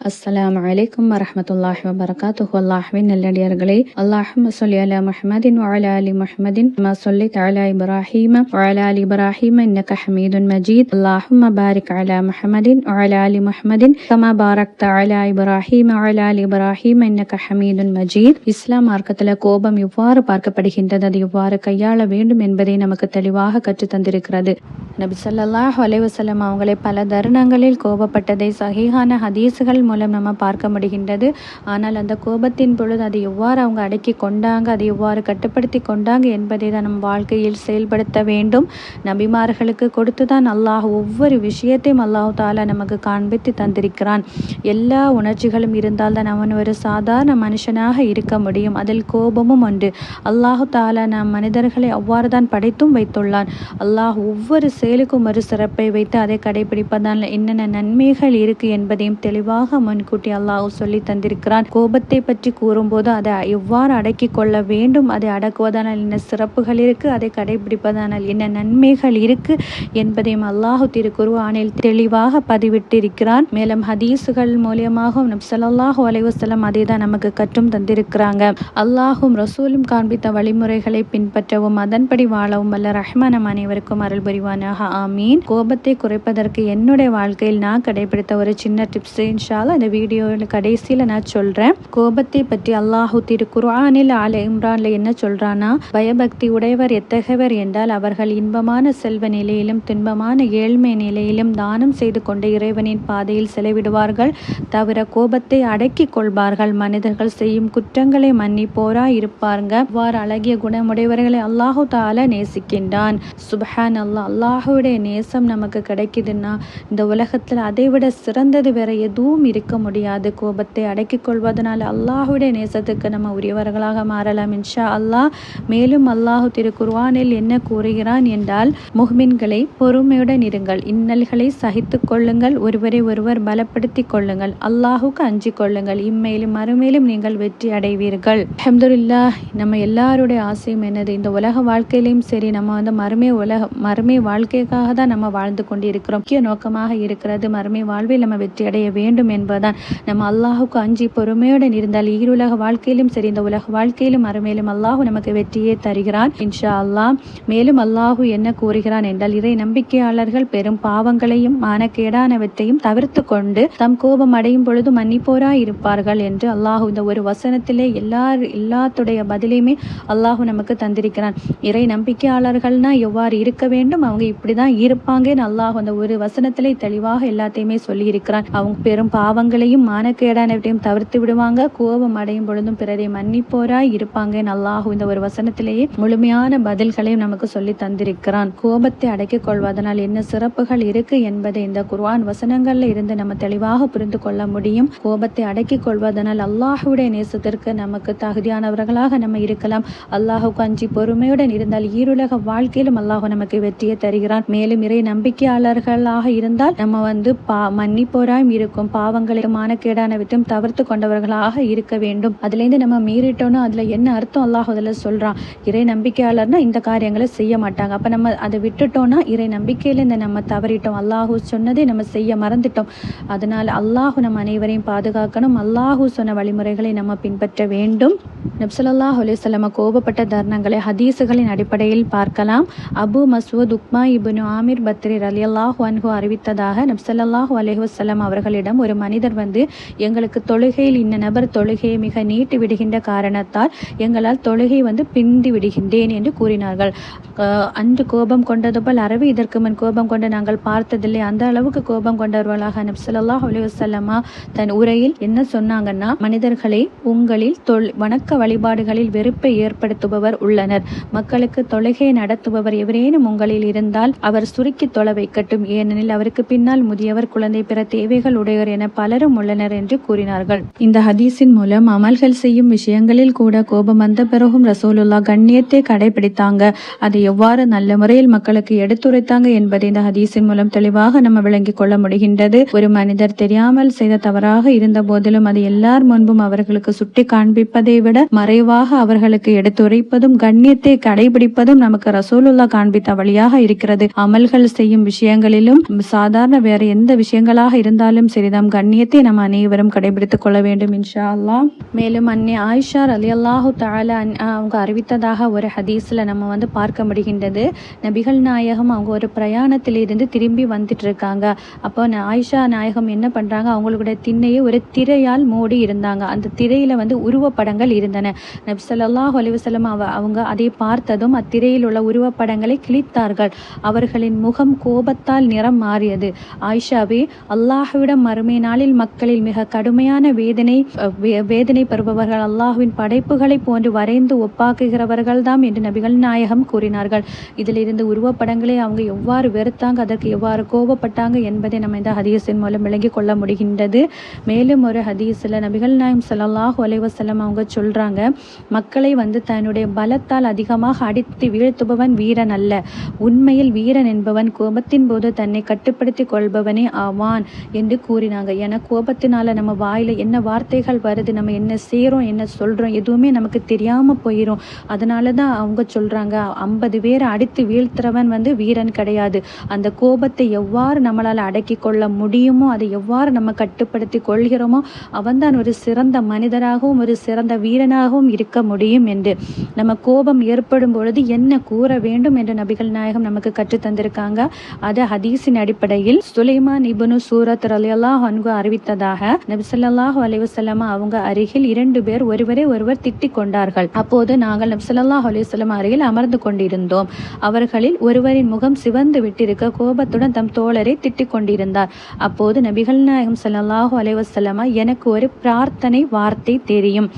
அஸ்ஸலாமு அலைக்கும் வரஹ்மத்துல்லாஹி வபரகாத்துஹு. அல்லாஹ்வின் நல்லடியார்களே, அல்லாஹும்ம ஸல்லி அலா முஹம்மதின் வ அலா ஆலி முஹம்மதின் கமா ஸல்லைத அலா இப்ராஹீம வ அலா ஆலி இப்ராஹீம இன்னக ஹமீதுன் மஜீத். அல்லாஹும்ம பாரிக் அலா முஹம்மதின் வ அலா ஆலி முஹம்மதின் கமா பாரக்த அலா இப்ராஹீம வ அலா ஆலி இப்ராஹீம இன்னக ஹமீதுன் மஜீத். இஸ்லாம் மார்க்கத்தில் கோபம் எவ்வாறு பார்க்கப்படுகின்றது, அது எவ்வாறு கையாள வேண்டும் என்பதை நமக்கு தெளிவாக கற்றுத் தந்திருக்கிறது. நபி ஸல்லல்லாஹு அலைஹி வஸல்லம் அவங்களை பல தருணங்களில் கோபப்பட்டதை சஹீஹான ஹதீஸுகள் மூலம் நம்ம பார்க்க முடிகின்றது. ஆனால் அந்த கோபத்தின் பொழுது அதை எவ்வாறு அவங்க அடக்கி கொண்டாங்க, அதை எவ்வாறு கட்டுப்படுத்தி கொண்டாங்க என்பதை தான் நம் வாழ்க்கையில் செயல்படுத்த வேண்டும். நபிமார்களுக்கு கொடுத்து தான் அல்லாஹ் ஒவ்வொரு விஷயத்தையும் அல்லாஹ் தாலா நமக்கு காண்பித்து தந்திருக்கிறான். எல்லா உணர்ச்சிகளும் இருந்தால் தான் அவன் ஒரு சாதாரண மனுஷனாக இருக்க முடியும். அதில் கோபமும் ஒன்று. அல்லாஹ் தாலா நம் மனிதர்களை அவ்வாறு தான் படைத்தும் வைத்துள்ளான். அல்லாஹ் ஒவ்வொரு செயலுக்கும் ஒரு சிறப்பை வைத்து அதை கடைபிடிப்பதால் என்னென்ன நன்மைகள் இருக்கு என்பதையும் தெளிவாக முன்கூட்டி அல்லாஹ் சொல்லி தந்திருக்கிறான். கோபத்தை பற்றி கூறும்போது அதை எவ்வாறு அடக்கி கொள்ள வேண்டும், அதை அடக்குவதனால் என்ன சிறப்புகள் இருக்கு, அதை கடைபிடிப்பதனால் என்ன நன்மைகள் இருக்கு என்பதையும் அல்லாஹ் திருக்குர்ஆனில் தெளிவாக பதிவிட்டிருக்கிறான். மேலும் ஹதீஸுகள் மூலியமாக நபி ஸல்லல்லாஹு அலைஹி வஸல்லம் அதை தான் நமக்கு கற்றும் தந்திருக்கிறாங்க. அல்லாஹும் ரசூலும் காண்பித்த வழிமுறைகளை பின்பற்றவும் அதன்படி வாழவும் வல்ல ரஹ்மான் நம் அனைவருக்கும் அருள் புரிவானாக. ஆமீன். கோபத்தை குறைப்பதற்கு என்னுடைய வாழ்க்கையில் நான் கடைபிடித்த ஒரு சின்ன டிப்ஸ் இன்ஷா அல்லாஹ் இந்த வீடியோவில் கடைசியில் நான் சொல்றேன். கோபத்தை பற்றி அல்லாஹ் திருக்குர்ஆனில் ஆல இம்ரான்ல என்ன சொல்றானா, பயபக்தி உடையவர் எத்தகையவர் என்றால் அவர்கள் இன்பமான செல்வ நிலையிலும் துன்பமான ஏழ்மை நிலையிலும் தானம் செய்து கொண்டு இறைவனின் பாதையில் செலவிடுவார்கள். தவிர கோபத்தை அடக்கி கொள்வார்கள். மனிதர்கள் செய்யும் குற்றங்களை மன்னிப்போராய் இருப்பாங்க. இவ்வாறு அழகிய குணமுடையவர்களை அல்லாஹ் தாலா நேசிக்கின்றான். சுப்ஹான் அல்லாஹ். அல்லாஹுடைய நேசம் நமக்கு கிடைக்குதுன்னா இந்த உலகத்தில் அதை விட சிறந்தது வேற எதுவும் இருக்க முடியாது. கோபத்தை அடக்கிக் கொள்வதனால அல்லாஹுடைய நேசத்துக்கு நம்ம உரியவர்களாக மாறலாம் இன்ஷா அல்லாஹ். மேலும் அல்லாஹ் திருக்குர்ஆனில் என்ன கூறுகிறான் என்றால், முஹ்மின்களை பொறுமையுடன் இருங்கள், இன்னல்களை சகித்துக் கொள்ளுங்கள், ஒருவரை ஒருவர் பலப்படுத்திக் கொள்ளுங்கள், அல்லாஹுக்கு அஞ்சிக் கொள்ளுங்கள், இம்மையிலும் மறுமையிலும் நீங்கள் வெற்றி அடைவீர்கள். அல்ஹம்துலில்லாஹ். நம்ம எல்லாருடைய ஆசையும் என்னது, இந்த உலக வாழ்க்கையிலும் சரி நம்ம மறுமை வாழ்க்கைக்காக தான் நம்ம வாழ்ந்து கொண்டு இருக்கிறோம். முக்கிய நோக்கமாக இருக்கிறது மறுமை வாழ்வில் நம்ம வெற்றி அடைய வேண்டும் என்பதுதான். நம்ம அல்லாஹுக்கு அஞ்சி பொறுமையுடன் இருந்தால் ஈருலக வாழ்க்கையிலும் சரி இந்த உலக வாழ்க்கையிலும் மறுமையிலும் அல்லாஹ் நமக்கு வெற்றியை தருகிறான் இன்ஷா அல்லாஹ். மேலும் அல்லாஹ் என்ன கூறுகிறான் என்றால், இறை நம்பிக்கையாளர்கள் பெரும் பாவங்களையும் மானக்கேடானவற்றையும் தவிர்த்து கொண்டு தம் கோபம் அடையும் பொழுது மன்னிப்போராய் இருப்பார்கள் என்று அல்லாஹ் இந்த ஒரு வசனத்திலே எல்லாத்துடைய பதிலையுமே அல்லாஹ் நமக்கு தந்திருக்கிறான். இறை நம்பிக்கையாளர்கள்னா எவ்வாறு இருக்க வேண்டும், அவங்க இப்படிதான் இருப்பாங்கன்னு அல்லாஹ் அந்த ஒரு வசனத்திலே தெளிவாக எல்லாத்தையுமே சொல்லி இருக்கிறான். அவங்க பெரும் பாவங்களையும் மானக்கேடானவற்றையும் தவிர்த்து விடுவாங்க, கோபம் அடையும் பொழுதும் பிறரை மன்னிப்போராய் இருப்பாங்கன்னு அல்லாஹ் இந்த ஒரு வசனத்திலேயே முழுமையான பதில்களையும் நமக்கு சொல்லி தந்திருக்கிறான். கோபத்தை அடக்கிக் கொள்வதனால் என்ன சிறப்புகள் இருக்கு என்பதை இந்த குர்ஆன் வசனங்கள்ல இருந்து நம்ம தெளிவாக புரிந்து கொள்ள முடியும். கோபத்தை அடக்கிக் கொள்வதனால் அல்லாஹுடைய நேசத்திற்கு நமக்கு தகுதியானவர்களாக நம்ம இருக்கலாம். அல்லாஹுக்கு அஞ்சி பொறுமையுடன் இருந்தால் ஈருலக வாழ்க்கையிலும் அல்லாஹ் நமக்கு வெற்றியை தருகிறான். மேலும் இறை நம்பிக்கையாளர்களாக இருந்தால் நம்ம மன்னிப்போராயும் இருக்கும், பாவங்களை மானக்கேடானவற்றையும் தவிர்த்து கொண்டவர்களாக இருக்க வேண்டும். அதுலேருந்து நம்ம மீறிட்டோம்னா அதுல என்ன அர்த்தம் அல்லாஹ் அதுல சொல்றான், இறை நம்பிக்கையாளர்னா இந்த காரியங்களை செய்ய மாட்டாங்க. அப்ப நம்ம அதை விட்டுட்டோம்னா இறை நம்பிக்கையில நம்ம தவறிட்டோம், அல்லாஹூ சொன்னதை நம்ம செய்ய மறந்துட்டோம். அதனால அல்லாஹ் நம்ம அனைவரையும் பாதுகாக்கணும். அல்லாஹூ சொன்ன வழிமுறைகளை நம்ம பின்பற்ற வேண்டும். நபி ஸல்லல்லாஹு அலைஹி வஸல்லம் கோபப்பட்ட தருணங்களை ஹதீஸுகளின் அடிப்படையில் பார்க்கலாம். அபு மஸ்ஊத் உக்மா இப்னு ஆமிர் பத்ரி ரலியல்லாஹு அன்ஹு அறிவித்ததாக, நபி ஸல்லல்லாஹு அலைஹி வஸல்லம் அவர்களிடம் ஒரு மனிதர் வந்து, எங்களுக்கு தொழுகையில் இந்த நபர் தொழுகையை மிக நீட்டி விடுகின்ற காரணத்தால் எங்களால் தொழுகை பிந்தி விடுகின்றேன் என்று கூறினார்கள். அன்று கோபம் கொண்டது போல் அரபு இதற்கு முன் கோபம் கொண்டு நாங்கள் பார்த்ததில்லை. அந்த அளவுக்கு கோபம் கொண்டவர்களாக நபி ஸல்லல்லாஹு அலைஹி வஸல்லம் தன் உரையில் என்ன சொன்னாங்கன்னா, மனிதர்களை உங்களில் வணக்க வழிபாடுகளில் வெறுப்பை ஏற்படுத்துபவர் உள்ளனர். மக்களுக்கு தொழுகை நடத்துபவர் எவரேனும் உங்களில் இருந்தால் அவர் சுருக்கி தொழ வைக்கட்டும், ஏனெனில் அவருக்கு பின்னால் முதியவர், குழந்தை, பிற தேவைகள் உடையவர் என பலரும் உள்ளனர் என்று கூறினார்கள். இந்த ஹதீஸின் மூலம் அமல்கள் செய்யும் விஷயங்களில் கூட கோபம் வந்த பிறகும் ரசூலுல்லாஹ் கண்ணியத்தை கடைபிடித்தாங்க. அதை எவ்வாறு நல்ல முறையில் மக்களுக்கு எடுத்துரைத்தாங்க என்பதை இந்த ஹதீஸின் மூலம் தெளிவாக நம்ம விளங்கிக் கொள்ள முடிகின்றது. ஒரு மனிதர் தெரியாமல் செய்த தவறாக இருந்த போதிலும் அது எல்லார் முன்பும் அவர்களுக்கு சுட்டி காண்பிப்பதை விட மறைவாக அவர்களுக்கு எடுத்துரைப்பதும் கண்ணியத்தை கடைபிடிப்பதும் நமக்கு ரசூலுல்லாஹ் காண்பித்த வழியாக இருக்கிறது. அமல்கள் செய்யும் விஷயங்களிலும் சாதாரண வேற எந்த விஷயங்களாக இருந்தாலும் சரிதாம் கண்ணியம் கண்ணியத்தை நம்ம அனைவரும் கடைபிடித்துக் கொள்ள வேண்டும் இன்ஷா அல்லாஹ். மேலும் அன்னை ஆயிஷா ரலியல்லாஹு தஆலா அவங்க அறிவித்ததாக ஒரு ஹதீஸ்ல நம்ம பார்க்க முடிகின்றது. நபிகள் நாயகம் அவங்க ஒரு பிரயாணத்தில் இருந்து திரும்பி வந்துட்டு இருக்காங்க. அப்போ ஆயிஷா நாயகம் என்ன பண்றாங்க, அவங்களுடைய திண்ணையை ஒரு திரையால் மூடி இருந்தாங்க. அந்த திரையில உருவப்படங்கள் இருந்தன. நபி ஸல்லல்லாஹு அலைஹி வஸல்லம் அவங்க அதை பார்த்ததும் அத்திரையில் உள்ள உருவப்படங்களை கிழித்தார்கள். அவர்களின் முகம் கோபத்தால் நிறம் மாறியது. ஆயிஷாவே, அல்லாஹ்விடம் மறுமை நாளில் மக்களில் மிக கடுமையான வேதனை பெறுபவர்கள் அல்லாஹ்வின் படைப்புகளை போன்று வரைந்து ஒப்பாக்குகிறவர்கள் தான் என்று நபிகள் நாயகம் கூறினார்கள். இதிலிருந்து உருவப்படங்களை அவங்க எவ்வாறு வெறுத்தாங்க, அதற்கு எவ்வாறு கோபப்பட்டாங்க என்பதை நம்ம இந்த ஹதீஸின் மூலம் விளங்கிக் கொள்ள முடிகின்றது. மேலும் ஒரு ஹதீஸில் நபிகள் நாயகம் ஸல்லல்லாஹு அலைஹி வஸல்லம் அவங்க சொல்றாங்க, மக்களை தன்னுடைய பலத்தால் அதிகமாக அடித்து வீழ்த்துபவன் வீரன் அல்ல, உண்மையில் வீரன் என்பவன் கோபத்தின் போது தன்னை கட்டுப்படுத்தி கொள்பவனே ஆவான் என்று கூறினாங்க. ஏன்னா கோபத்தினால நம்ம வாயில என்ன வார்த்தைகள் வருது, நம்ம என்ன செய்யறோம், என்ன சொல்றோம், எதுவுமே நமக்கு தெரியாம போயிடும். அதனாலதான் அவங்க சொல்றாங்க, 50 பேரை அடித்து வீழ்த்துறவன் வீரன் கிடையாது. அந்த கோபத்தை எவ்வாறு நம்மளால அடக்கி கொள்ள முடியுமோ, அதை எவ்வாறு நம்ம கட்டுப்படுத்தி கொள்கிறோமோ, அவன்தான் ஒரு சிறந்த மனிதராகவும் ஒரு சிறந்த வீரனாகவும் இருக்க முடியும் என்று. நம்ம கோபம் ஏற்படும் பொழுது என்ன கூற வேண்டும் என்று நபிகள் நாயகம் நமக்கு கற்று தந்திருக்காங்க. அது ஹதீஸின் அடிப்படையில் சுலைமான் இப்னு சூரத் ரலியல்லாஹு அன்ஹு அறிவித்ததாக, நபி ஸல்லல்லாஹு அலைஹி வஸல்லம் அவங்க அருகில் 2 பேர் ஒருவரை ஒருவர் திட்டிக் கொண்டார்கள். அப்போது நாங்கள் நபி ஸல்லல்லாஹு அலைஹி வஸல்லம் அருகில் அமர்ந்து கொண்டிருந்தோம். அவர்களில் ஒருவரின் முகம் சிவந்து விட்டிருக்க கோபத்துடன் தம் தோழரை திட்டிக் கொண்டிருந்தார். அப்போது நபிகள் நாயகம் ஸல்லல்லாஹு அலைஹி வஸல்லம், எனக்கு ஒரு பிரார்த்தனை வார்த்தை தெரியும்,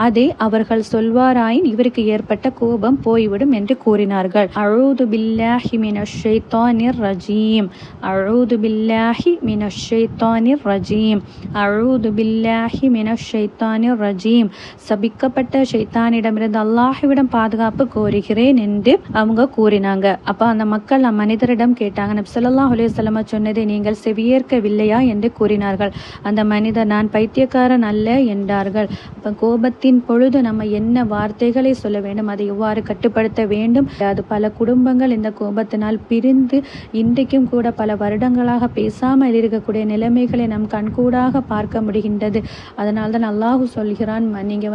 அதை அவர்கள் சொல்வாராயின் இவருக்கு ஏற்பட்ட கோபம் போய்விடும் என்று கூறினார்கள். அஊது பில்லாஹி மினஷ் ஷைத்தானிர் ரஜீம், அஊது பில்லாஹி மினஷ் ஷைத்தானிர் ரஜீம், அஊது பில்லாஹி மினஷ் ஷைத்தானிர் ரஜீம். சபிக்கப்பட்ட ஷைத்தானிடமிருந்து அல்லாஹ்விடம் பாதுகாப்பு கோருகிறேன் என்று அவங்க கூறினாங்க. அப்ப அந்த மக்கள் மனிதரிடம் கேட்டாங்க, நபி ஸல்லல்லாஹு அலைஹி வஸல்லம் சொன்னதை நீங்கள் செவியேற்கவில்லையா என்று கூறினார்கள். அந்த மனிதர், நான் பைத்தியக்காரன் அல்ல என்றார்கள். அப்ப கோபத்தின் பொழுது நம்ம என்ன வார்த்தைகளை சொல்ல வேண்டும், அதை எவ்வாறு கட்டுப்படுத்த வேண்டும். அது பல குடும்பங்கள் இந்த கோபத்தினால் பிரிந்து இன்றைக்கும் கூட பல வருடங்களாக பேசாமல் இருக்கக்கூடிய நிலைமைகளை நம் கண்கூடாக பார்க்க முடிகின்றது. அதனால்தான் அல்லாஹ் சொல்கிறான், நீங்க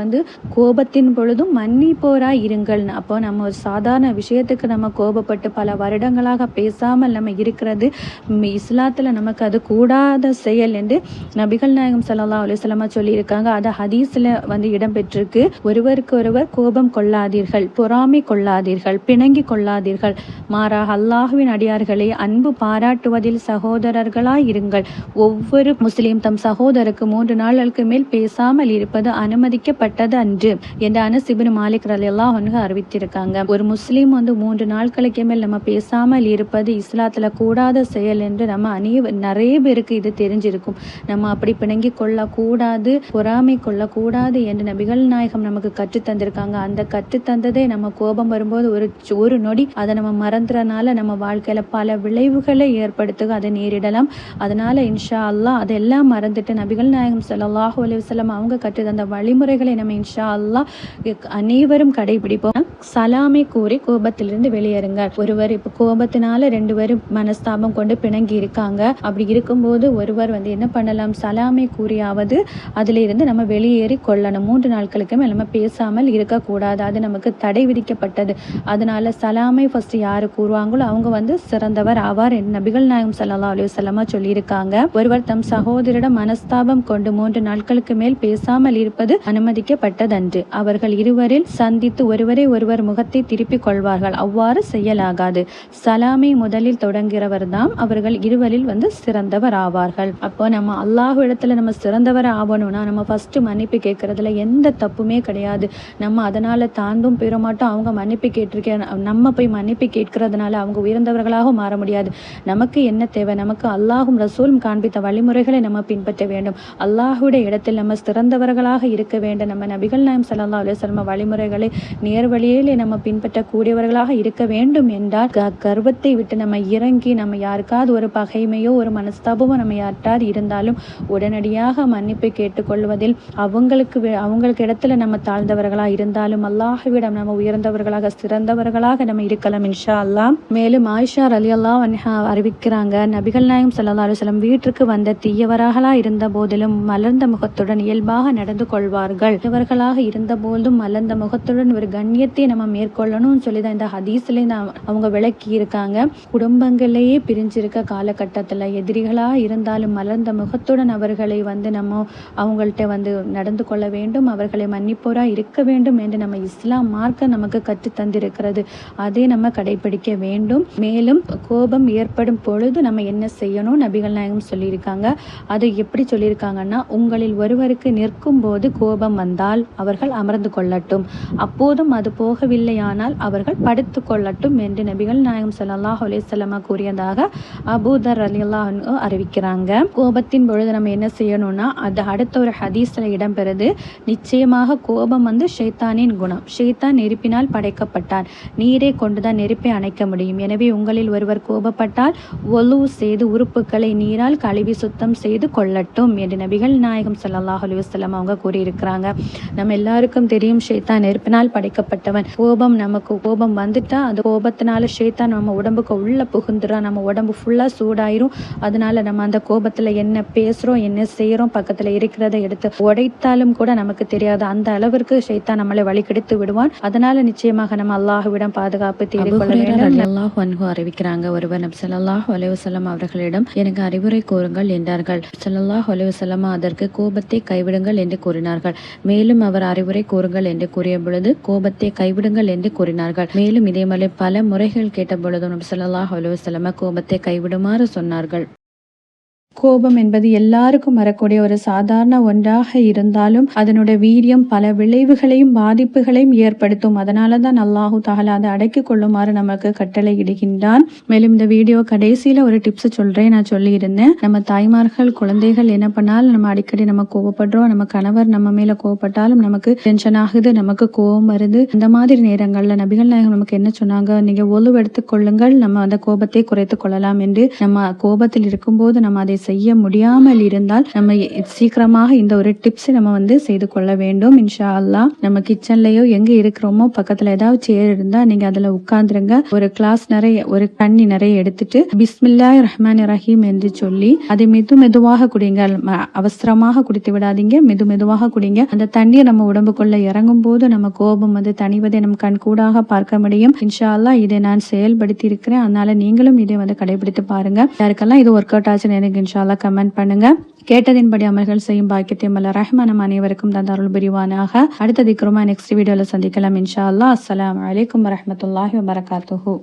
கோபத்தின் பொழுதும் மன்னிப்போராய் இருங்கள். அப்போ நம்ம ஒரு சாதாரண விஷயத்துக்கு நம்ம கோபப்பட்டு பல வருடங்களாக பேசாமல் நம்ம இருக்கிறது இஸ்லாத்துல நமக்கு அது கூடாத செயல் என்று நபிகள் நாயகம் ஸல்லல்லாஹு அலைஹி வஸல்லம் சொல்லியிருக்காங்க. அது ஹதீஸ்ல இடம்பெற்றிருக்கு. ஒருவருக்கு ஒருவர் கோபம் கொள்ளாதீர்கள், பொறாமை கொள்ளாதீர்கள், பிணங்கி கொள்ளாதீர்கள், மாறாக அல்லாஹ்வின் அடியார்களை அன்பு பாராட்டுவதில் சகோதரர்களாய் இருங்கள். ஒவ்வொரு முஸ்லிம் தம் சகோதரருக்கு 3 நாட்களுக்கு மேல் பேசாமல் இருப்பது அனுமதிக்கப்பட்டது அன்று என்று அனஸ் இப்னு மாலிக் ரலியல்லாஹு அன்ஹு அறிவித்திருக்காங்க. ஒரு முஸ்லிம் 3 நாட்களுக்கு மேல் நம்ம பேசாமல் இருப்பது இஸ்லாத்துல கூடாத செயல் என்று நம்ம நிறைய பேருக்கு இது தெரிஞ்சிருக்கும். நம்ம அப்படி பிணங்கி கொள்ளக்கூடாது, பொறாமை கொள்ளக்கூடாது என்று நபிகள் நாயகம் நமக்கு கற்று தந்திருக்காங்க. அந்த கற்று தந்ததே நம்ம கோபம் வரும்போது ஒரு நொடி அதை நம்ம மறந்துறனால நம்ம வாழ்க்கையில பல விளைவுகளை ஏற்படுத்துக அதை நேரிடலாம். அதனால இன்ஷா அல்லாஹ் அதெல்லாம் மறந்துட்டு நபிகள் நாயகம் ஸல்லல்லாஹு அலைஹி வஸல்லம் அவங்க கற்று தந்த வழிமுறைகளை நம்ம இன்ஷா அல்லாஹ் அனைவரும் கடைபிடிப்போம். சலாமை கூறி கோபத்திலிருந்து வெளியேறுங்கள். ஒருவர் இப்ப கோபத்தினால 2 பேரும் மனஸ்தாபம் கொண்டு பிணங்கி இருக்காங்க. அப்படி இருக்கும்போது ஒருவர் என்ன பண்ணலாம், சலாமை கூறியாவது அதுல இருந்து நம்ம வெளியேறி கொள்ளணும். 3 நாட்களுக்கு மேல் நம்ம பேசாமல் இருக்கக்கூடாது. அது நமக்கு தடை விதிக்கப்பட்டது. அதனால சலாமை ஃபர்ஸ்ட் யாரு கூறுவாங்களோ அவங்க சிறந்தவர் ஆவார் என்று நபிகள் நாயகம் ஸல்லல்லாஹு அலைஹி வஸல்லம் சொல்லியிருக்காங்க. ஒருவர் தம் சகோதரிடம் மனஸ்தாபம் கொண்டு 3 நாட்களுக்கு மேல் பேசாமல் இருப்பது அனுமதிக்கப்பட்டதன்று. அவர்கள் இருவரில் சந்தித்து ஒருவரை ஒருவர் முகத்தை திருப்பிக் கொள்வார்கள். அவ்வாறு செய்யலாகாது. சலாமை முதலில் தொடங்குகிறவர் தான் அவர்கள் இருவரில் சிறந்தவர் ஆவார்கள். அப்போ நம்ம அல்லாஹ் இடத்துல நம்ம சிறந்தவர் ஆகணும்னா நம்ம ஃபர்ஸ்ட் மன்னிப்பு கேட்கறதுல எந்த தப்புமே கிடையாது. நம்ம அதனால தாழ்ந்தும் பெற மாட்டோம். அவங்க மன்னிப்பு கேட்டிருக்க நம்ம போய் மன்னிப்பு கேட்கறதுனால அவங்க உயர்ந்தவர்களாக மாற முடியாது. நமக்கு என்ன தேவை, நமக்கு அல்லாஹும் ரசூலும் காண்பித்த வழிமுறைகளை நம்ம பின்பற்ற வேண்டும். அல்லாஹுடைய இடத்தில் நம்ம சிறந்தவர்களாக இருக்க வேண்டும். நம்ம நபிகள் நாயகம் ஸல்லல்லாஹு அலைஹி வஸல்லம் வழிமுறைகளை நேர்வழியே செயலை நம்ம பின்பற்றக்கூடியவர்களாக இருக்க வேண்டும் என்றால் கர்வத்தை விட்டு நம்ம இறங்கி, நம்ம யாருக்காவது ஒரு பகைமையோ ஒரு மனஸ்தாபமோ நம்ம யார்ட்டாவது இருந்தாலும் உடனடியாக மன்னிப்பு கேட்டுக்கொள்வதில் அவங்களுக்கு இடத்துல நம்ம தாழ்ந்தவர்களாக இருந்தாலும் அல்லாஹ்விடம் நம்ம உயர்ந்தவர்களாக சிறந்தவர்களாக நம்ம இருக்கலாம் இன்ஷா அல்லாஹ். மேலும் ஆயிஷா ரலியல்லாஹு அன்ஹா அறிவிக்கிறாங்க, நபிகள் நாயகம் ஸல்லல்லாஹு அலைஹி வஸல்லம் வீட்டிற்கு வந்த தீயவர்களா இருந்த போதிலும் மலர்ந்த முகத்துடன் இயல்பாக நடந்து கொள்வார்கள். இவர்களாக இருந்த போதும் மலர்ந்த முகத்துடன் ஒரு கண்ணியத்தை நம்ம மேற்கொள்ளணும்னு சொல்லிதான் இந்த ஹதீஸ்ல அவங்க விளக்கி இருக்காங்க. குடும்பங்களையே பிரிஞ்சிருக்க காலகட்டத்தில் எதிரிகளா இருந்தாலும் மலர்ந்த முகத்துடன் அவர்களை நம்ம அவங்கள்ட்ட நடந்து கொள்ள வேண்டும், அவர்களை மன்னிப்போரா இருக்க வேண்டும் என்று நம்ம இஸ்லாம் மார்க்க நமக்கு கற்று தந்திருக்கிறது. அதை நம்ம கடைபிடிக்க வேண்டும். மேலும் கோபம் ஏற்படும் பொழுது நம்ம என்ன செய்யணும் நபிகள் நாயகம் சொல்லியிருக்காங்க. அது எப்படி சொல்லியிருக்காங்கன்னா, உங்களில் ஒருவருக்கு நிற்கும் போது கோபம் வந்தால் அவர்கள் அமர்ந்து கொள்ளட்டும், அப்போதும் அது போகவில்லையானால் அவர்கள் படுத்து கொள்ளட்டும் என்று நபிகள் நாயகம் ஸல்லல்லாஹு அலைஹி வஸல்லம் கூறியதாக அபூதர் ரலியல்லாஹு அன்ஹு அறிவிக்கிறாங்க. கோபத்தின் பொழுது நம்ம என்ன செய்யணும்னா, அது அடுத்த ஒரு ஹதீஸ்ல இடம்பெறுது. நிச்சயமாக கோபம் ஷைத்தானின் குணம். ஷைத்தான் நெருப்பினால் படைக்கப்பட்டான், நீரை கொண்டுதான் நெருப்பை அணைக்க முடியும். எனவே உங்களில் ஒருவர் கோபப்பட்டால் ஒலு செய்து உறுப்புகளை நீரால் கழுவி சுத்தம் செய்து கொள்ளட்டும் என்று நபிகள் நாயகம் ஸல்லல்லாஹு அலைஹி வஸல்லம் அவங்க கூறியிருக்கிறாங்க. நம்ம எல்லாருக்கும் தெரியும், ஷைத்தான் நெருப்பினால் படைக்கப்பட்டவன். நமக்கு கோபம் வந்துட்டா அந்த கோபத்தினால ஷைத்தான் நம்ம உடம்புக்கு உள்ள புகுந்துடும், நம்ம உடம்பு ஃபுல்லா சூடாயிரும். அதனால நம்ம அந்த கோபத்துல என்ன பேசுறோம் என்ன செய்யறோம் பக்கத்துல இருக்கிறத எடுத்து உடைத்தாலும் கூட நமக்கு தெரியாது. அந்த அளவிற்கு ஷைத்தான் நம்மளை வழிகெடுத்து விடுவான். அதனால நிச்சயமாக நம்ம அல்லாஹ்விடம் பாதுகாப்பு தேடிக்கொள்ள வேண்டும். அல்லாஹ் அன்ஹு அறிவிக்கிறாங்க, ஒருவர் நபி ஸல்லல்லாஹு அலைஹி வஸல்லம் அவர்களிடம் எனக்கு அறிவுரை கூறுங்கள் என்றார்கள். ஸல்லல்லாஹு அலைஹி வஸல்லம் அதற்கு கோபத்தை கைவிடுங்கள் என்று கூறினார்கள். மேலும் அவர் அறிவுரை கூறுங்கள் என்று கூறிய பொழுது கோபத்தை கைவிடுங்கள் என்று கூறினார்கள். மேலும் இதே மாதிரி பல முறைகள் கேட்ட பொழுதும் நபி ஸல்லல்லாஹு அலைஹி வஸல்லம் கோபத்தை கைவிடுமாறு சொன்னார்கள். கோபம் என்பது எல்லாருக்கும் வரக்கூடிய ஒரு சாதாரண ஒன்றாக இருந்தாலும் அதனுடைய வீரியம் பல விளைவுகளையும் பாதிப்புகளையும் ஏற்படுத்தும். அதனால தான் அல்லாஹு தஆலா அதை அடக்கி கொள்ளுமாறு நமக்கு கட்டளை இடுகின்றான். மேலும் இந்த வீடியோ கடைசியில ஒரு டிப்ஸ் சொல்றேன். நான் சொல்லியிருந்தேன், நம்ம தாய்மார்கள் குழந்தைகள் என்ன பண்ணாலும் நம்ம அடிக்கடி நம்ம கோவப்படுறோம். நம்ம கணவர் நம்ம மேல கோவப்பட்டாலும் நமக்கு டென்ஷன் ஆகுது, நமக்கு கோபம் வருது. இந்த மாதிரி நேரங்கள்ல நபிகள் நாயகம் நமக்கு என்ன சொன்னாங்க, நீங்க ஒழுவு எடுத்துக் கொள்ளுங்கள், நம்ம அந்த கோபத்தை குறைத்துக் கொள்ளலாம் என்று. நம்ம கோபத்தில் இருக்கும்போது நம்ம அதை செய்ய முடியாமல் இருந்தால் நம்ம சீக்கிரமாக இந்த ஒரு டிப்ஸ் நம்ம செய்து கொள்ள வேண்டும் இன்ஷா அல்லாஹ். நம்ம கிச்சன்லயோ எங்க இருக்கிறோமோ பக்கத்துல ஏதாவது சேர் இருந்தா நீங்க அதுல உட்கார்ந்துருங்க. ஒரு கிளாஸ் நிறைய ஒரு தண்ணி நிறைய எடுத்துட்டு பிஸ்மில்லாஹிர் ரஹ்மானிர் ரஹீம் என்று சொல்லி அதை மெதுவாக குடிங்க. அவசரமாக குடித்து விடாதீங்க, மெதுவாக குடிங்க. அந்த தண்ணீர் நம்ம உடம்புக்குள்ள இறங்கும் போது நம்ம கோபம் தணிவதை நம் கண் கூடாக பார்க்க முடியும் இன்ஷா அல்லாஹ். இதை நான் செயல்படுத்தி இருக்கிறேன், அதனால நீங்களும் இதை கடைபிடித்து பாருங்க. யாருக்கெல்லாம் இது ஒர்க் அவுட் ஆச்சுன்னு எனக்கு இன்ஷா அல்லாஹ் கமெண்ட் பண்ணுங்க. கேட்டதின்படி அமல்கள் செய்யும் பாக்கியத்தை வல்ல ரஹ்மான் நம் அனைவருக்கும் தந்தருள் புரிவானாக. அடுத்த திக்ருமா நெக்ஸ்ட் வீடியோல சந்திக்கலாம் இன்ஷா அல்லாஹ். அஸ்ஸலாமு அலைக்கும் வரஹ்மத்துல்லாஹி வபரகாத்துஹு.